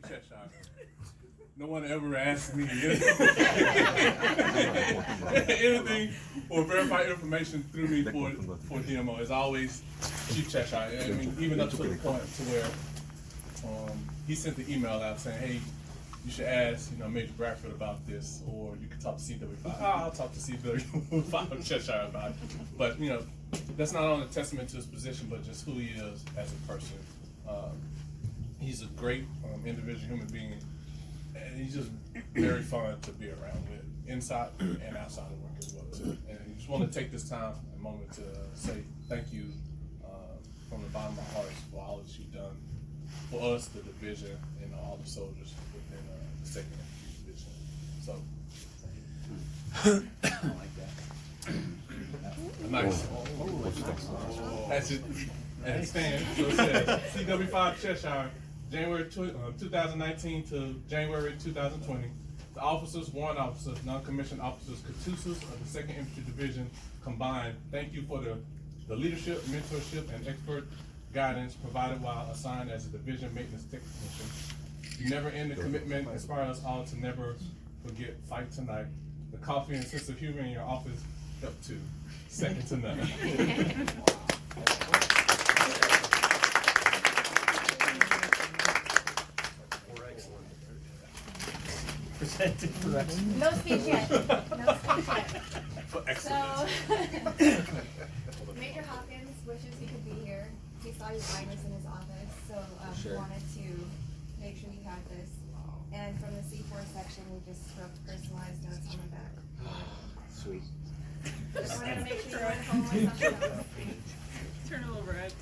Cheshire. No one ever asked me anything or verified information through me for DMO. It's always Chief Cheshire. I mean, even up to the point to where he sent the email out saying, "Hey, you should ask, Major Bradford about this, or you can talk to CW5. I'll talk to CW5 Cheshire about it." But that's not only a testament to his position, but just who he is as a person. He's a great individual, human being, and he's just very fun to be around with, inside and outside of work as well too. And I just want to take this time, a moment, to say thank you from the bottom of my heart for all that you've done for us, the division, and all the soldiers within the second division. So, I like that. nice. That's it. And stand. So it says CW5 Cheshire, January 2019 to January 2020. The officers, warrant officers, non-commissioned officers, Catusas of the 2nd Infantry Division combined, thank you for the leadership, mentorship, and expert guidance provided while assigned as a division maintenance technician. You never end the commitment, inspire us all to never forget fight tonight. The coffee and sense of humor in your office help too. Second to none. Presented for excellence. No speech yet. No speech yet. For So, excellence. Major Hopkins wishes he could be here. He saw your kindness in his office, so Sure. wanted to make sure you had this. And from the C4 section, we just wrote personalized notes on the back. Sweet. Just wanted to make sure you're at home with something else. Turn it over, Ed.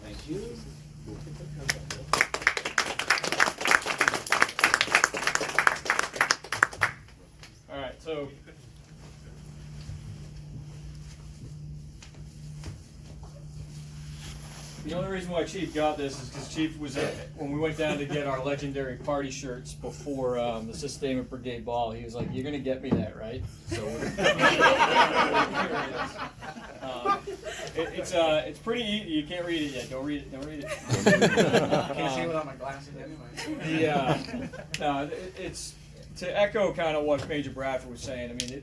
Thank you. All right, so the only reason why Chief got this is because Chief was when we went down to get our legendary party shirts before the Sustainment Brigade ball. He was like, "You're gonna get me that, right?" So it's pretty easy. You can't read it yet. Don't read it. Don't read it. Can't see without my glasses anyway. No, it's to echo kind of what Major Bradford was saying. I mean,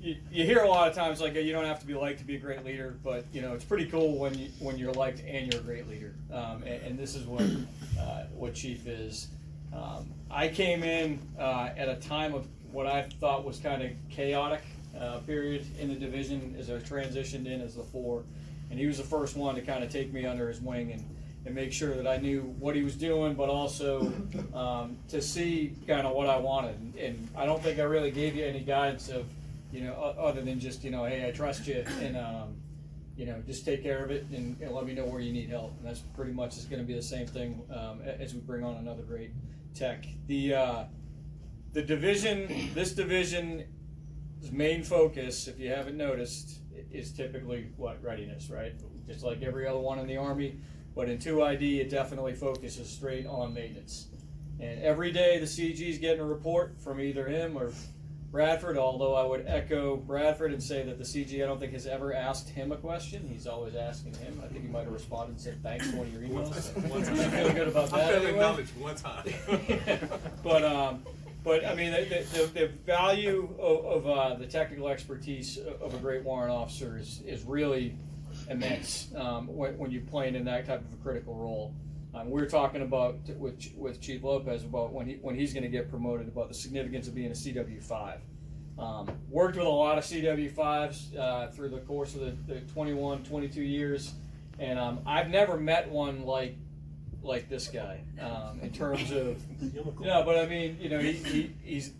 you hear a lot of times like you don't have to be liked to be a great leader, but it's pretty cool when you're liked and you're a great leader. And this is what Chief is. I came in at a time of what I thought was kind of chaotic period in the division as I transitioned in as the 4, and he was the first one to kind of take me under his wing and make sure that I knew what he was doing, but also to see kind of what I wanted. And I don't think I really gave you any guidance of, other than just, hey, I trust you, and just take care of it and let me know where you need help. And that's pretty much is going to be the same thing as we bring on another great tech. The division, this division's main focus, if you haven't noticed, is typically readiness, right? Just like every other one in the Army. But in 2ID, it definitely focuses straight on maintenance. And every day the CG is getting a report from either him or Bradford, although I would echo Bradford and say that the CG, I don't think, has ever asked him a question. He's always asking him. I think he might have responded and said thanks to one of your emails. One time. I feel good about that. I felt anyway. acknowledged one time. But I mean, the value of the technical expertise of a great warrant officer is really immense when you're playing in that type of a critical role. We were talking about with Chief Lopez about when he's going to get promoted, about the significance of being a CW5. Worked with a lot of CW5s through the course of the 21, 22 years, and I've never met one like this guy in terms of but I mean he's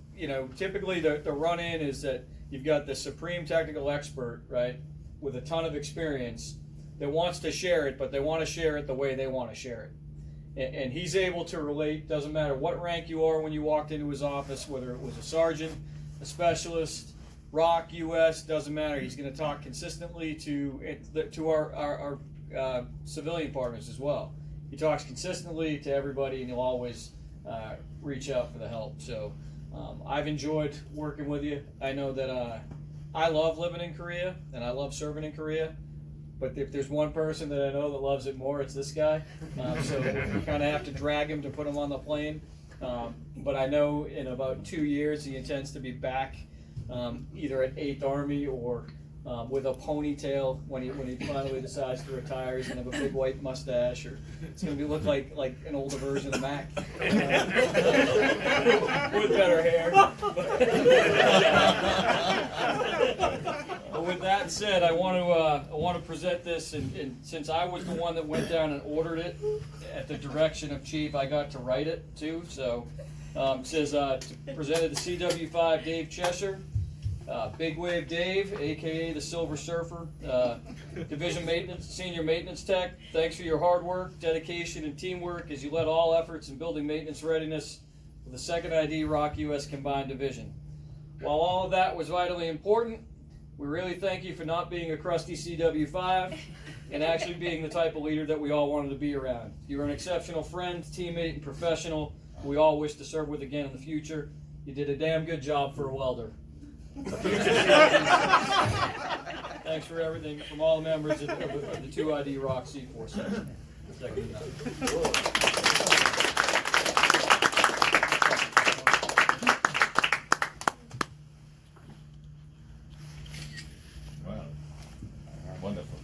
typically the run-in is that you've got the supreme technical expert, right, with a ton of experience that wants to share it, but they want to share it the way they want to share it. And he's able to relate, doesn't matter what rank you are when you walked into his office, whether it was a sergeant, a specialist, ROC, US, doesn't matter. He's going to talk consistently to our civilian partners as well. He talks consistently to everybody, and he'll always reach out for the help. So I've enjoyed working with you. I know that I love living in Korea, and I love serving in Korea. but if there's one person that I know that loves it more, it's this guy. So we kind of have to drag him to put him on the plane. But I know in about 2 years he intends to be back, either at 8th Army or with a ponytail when he finally decides to retire. He's gonna have a big white mustache, or it's gonna look like an older version of Mac with better hair. But with that said, I want to present this, and since I was the one that went down and ordered it at the direction of Chief, I got to write it too. So it says presented to CW5 Dave Cheshier. Big Wave Dave, aka the Silver Surfer, Division Maintenance, Senior Maintenance Tech. Thanks for your hard work, dedication, and teamwork as you led all efforts in building maintenance readiness for the 2nd ID ROC U.S. Combined Division. While all of that was vitally important, we really thank you for not being a crusty CW5 and actually being the type of leader that we all wanted to be around. You're an exceptional friend, teammate, and professional who we all wish to serve with again in the future. You did a damn good job for a welder. Thanks for everything from all the members of the 2ID ROC C4 section. Wow. Wonderful.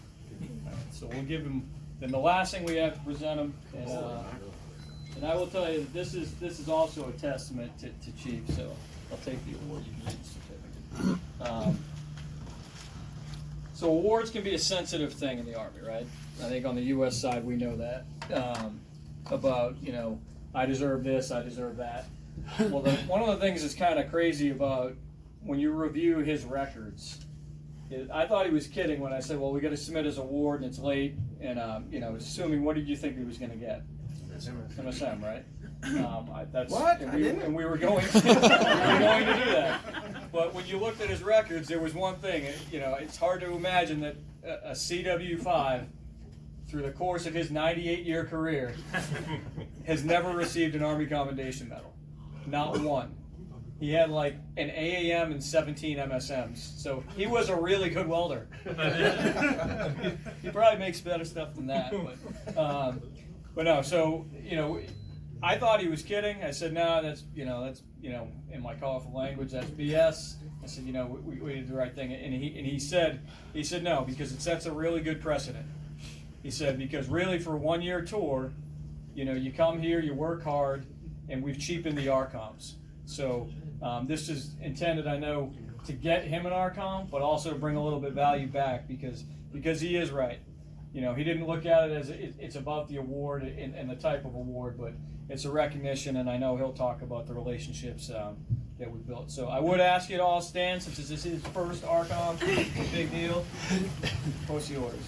So we'll give him, then the last thing we have to present him, and I will tell you that this is also a testament to Chief, so I'll take the award. You can read the certificate. So awards can be a sensitive thing in the Army, right? I think on the U.S. side we know that, about, I deserve this, I deserve that. Well, one of the things that's kind of crazy about when you review his records, I thought he was kidding when I said, well, we got to submit his award and it's late, and assuming, what did you think he was going to get? MSM, right? What? And we were going to do that. But when you looked at his records, there was one thing. It's hard to imagine that a CW5, through the course of his 98-year career, has never received an Army Commendation Medal. Not one. He had like an AAM and 17 MSMs. So he was a really good welder. He probably makes better stuff than that. But no, so, I thought he was kidding. I said, no, that's in my colorful language, that's BS. I said, we did the right thing. And he said no, because it sets a really good precedent. He said, because really for a 1-year tour, you come here, you work hard, and we've cheapened the RCOMs. So this is intended, I know, to get him an RCOM, but also to bring a little bit of value back, because he is right. He didn't look at it as it's about the award and the type of award, but it's a recognition, and I know he'll talk about the relationships that we built. So I would ask you to all stand, since this is his first RCOM. Big deal. Post the orders.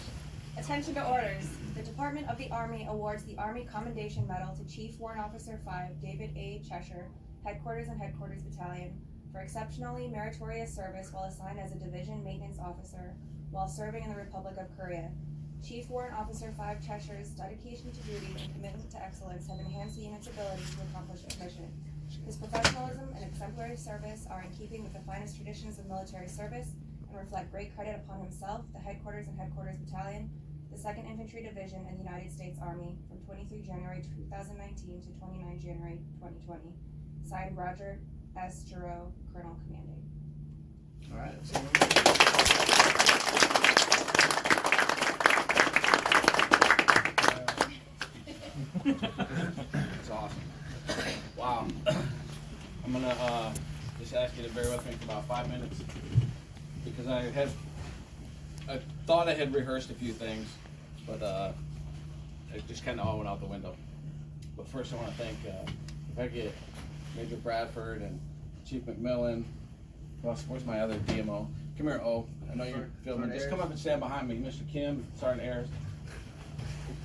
Attention to orders. The Department of the Army awards the Army Commendation Medal to Chief Warrant Officer 5 David A. Cheshier, Headquarters and Headquarters Battalion, for exceptionally meritorious service while assigned as a Division Maintenance Officer while serving in the Republic of Korea. Chief Warrant Officer 5 Cheshier's dedication to duty and commitment to excellence have enhanced the unit's ability to accomplish its mission. His professionalism and exemplary service are in keeping with the finest traditions of military service and reflect great credit upon himself, the Headquarters and Headquarters Battalion, the 2nd Infantry Division, and the United States Army from 23 January 2019 to 29 January 2020. Signed, Roger S. Giroux, Colonel Commanding. All right. That's awesome. Wow. I'm gonna just ask you to bear with me for about 5 minutes, because I thought I had rehearsed a few things, but it just kind of all went out the window. But first I want to thank, if I get Major Bradford and Chief McMillan. Where's my other DMO? Come here, O. I know you're filming. Just come up and stand behind me. Mr. Kim, Sergeant Ayers.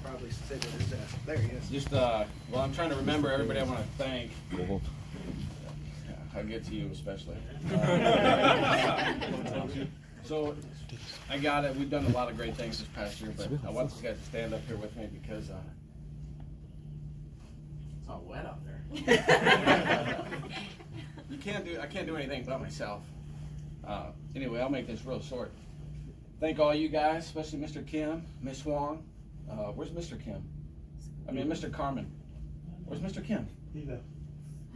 Probably sit at his desk. There he is. Just, well, I'm trying to remember everybody I want to thank. Yeah, I'll get to you especially. So, I got it. We've done a lot of great things this past year, but I want these guys to stand up here with me because it's all wet out there. I can't do anything but myself. Anyway, I'll make this real short. thank all you guys, especially Mr. Kim, Miss Wong. Where's Mr. Kim? I mean, Mr. Carmen. Where's Mr. Kim? He left.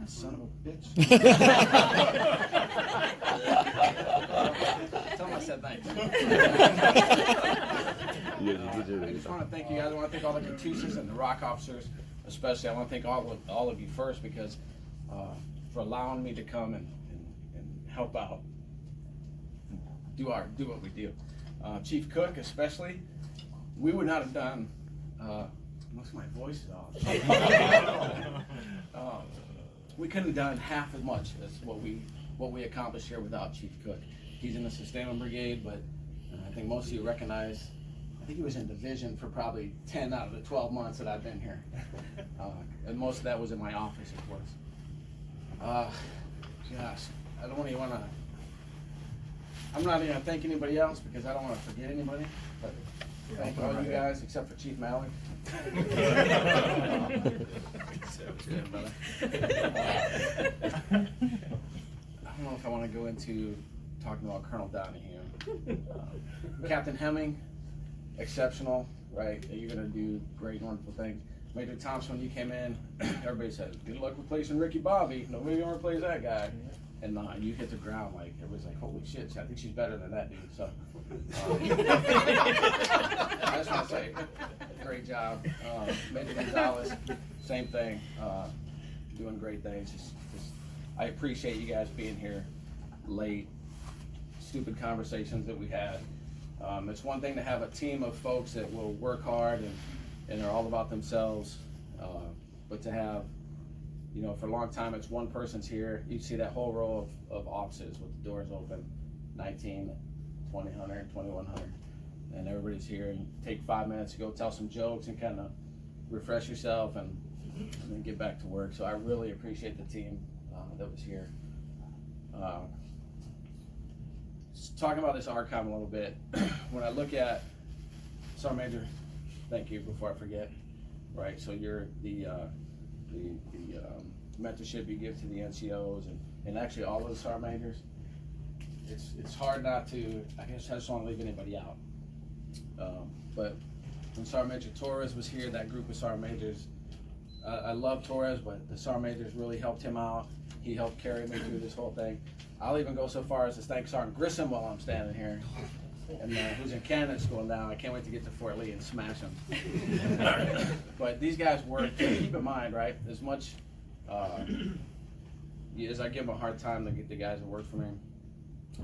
Son of a bitch. Tell him I said thanks. I just want to thank you guys. I want to thank all the Katusas and the rock officers, especially. I want to thank all of you first because for allowing me to come and help out, do what we do. Chief Cook, especially, we would not have done. Most of my voice is off. We couldn't have done half as much as what we accomplished here without Chief Cook. He's in the sustainment brigade, but I think most of you recognize. I think he was in division for probably 10 out of the 12 months that I've been here, and most of that was in my office, of course. Gosh, I don't even want to. I'm not even gonna thank anybody else because I don't want to forget anybody. But thank all you guys except for Chief Mallard. I don't know if I want to go into talking about Colonel Donahue. Captain Hemming, exceptional, right? You're going to do great, wonderful things. Major Thompson, when you came in, everybody said, good luck replacing Ricky Bobby. Nobody going to replace that guy. And you hit the ground like, everybody's like, holy shit, I think she's better than that dude. So, I just want to say, great job. Major Gonzalez, same thing, doing great things. Just, I appreciate you guys being here late, stupid conversations that we had. It's one thing to have a team of folks that will work hard and are all about themselves, but to have, you know, for a long time, it's one person's here. You see that whole row of offices with the doors open, 19, 2000, 2100, and everybody's here. And take 5 minutes to go tell some jokes and kind of refresh yourself and then get back to work. So I really appreciate the team that was here. Just talking about this ARCOM a little bit, when I look at Sergeant Major, thank you before I forget. Right, so you're the mentorship you give to the NCOs and actually all of the sergeant majors. It's hard not to, I guess I just don't want to leave anybody out. But when Sergeant Major Torres was here, that group of sergeant majors, I love Torres, but the sergeant majors really helped him out. He helped carry me through this whole thing. I'll even go so far as to thank Sergeant Grissom while I'm standing here. And who's in candidate school now. I can't wait to get to Fort Lee and smash them. But these guys work. Keep in mind, right? As much as I give them a hard time to get the guys that work for me.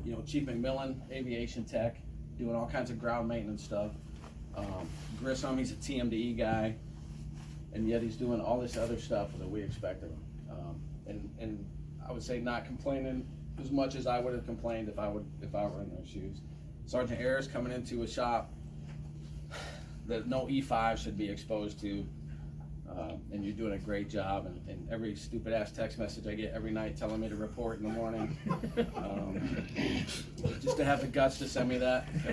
You know, Chief McMillan, aviation tech, doing all kinds of ground maintenance stuff. Grissom, he's a TMDE guy, and yet he's doing all this other stuff that we expect of him. And I would say not complaining as much as I would have complained if I were in their shoes. Sergeant Ayers coming into a shop that no E5 should be exposed to, and you're doing a great job. And every stupid ass text message I get every night telling me to report in the morning, just to have the guts to send me that. I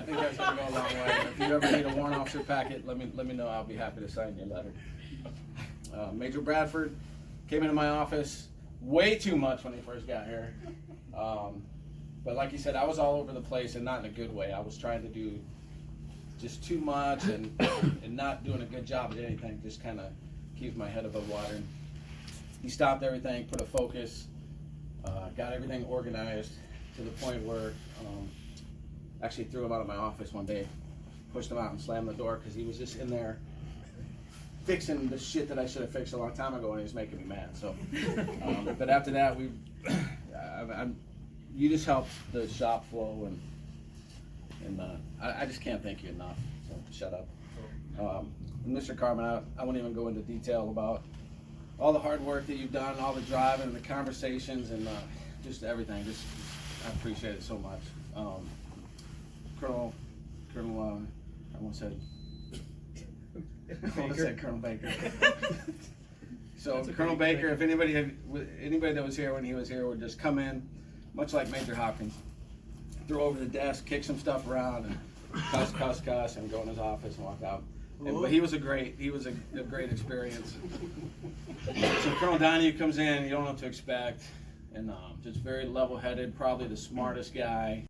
think that's gonna go a long way. If you ever need a warrant officer packet, let me know. I'll be happy to sign your letter. Major Bradford came into my office way too much when he first got here. But like you said, I was all over the place and not in a good way. I was trying to do just too much and not doing a good job at anything, just kind of keep my head above water. He stopped everything, put a focus, got everything organized to the point where actually threw him out of my office one day, pushed him out and slammed the door because he was just in there fixing the shit that I should have fixed a long time ago, and he was making me mad. So, but after that, you just helped the shop flow, and I just can't thank you enough. So shut up. Mr. Carmen, I won't even go into detail about all the hard work that you've done, all the driving, and the conversations, and just everything. I appreciate it so much. Colonel, I almost said. I said Colonel Baker. So Colonel Baker, if anybody that was here when he was here would just come in, much like Major Hopkins, throw over the desk, kick some stuff around, and cuss, and go in his office and walk out. But he was a great experience. So Colonel Donahue comes in, you don't know what to expect. and just very level-headed, probably the smartest guy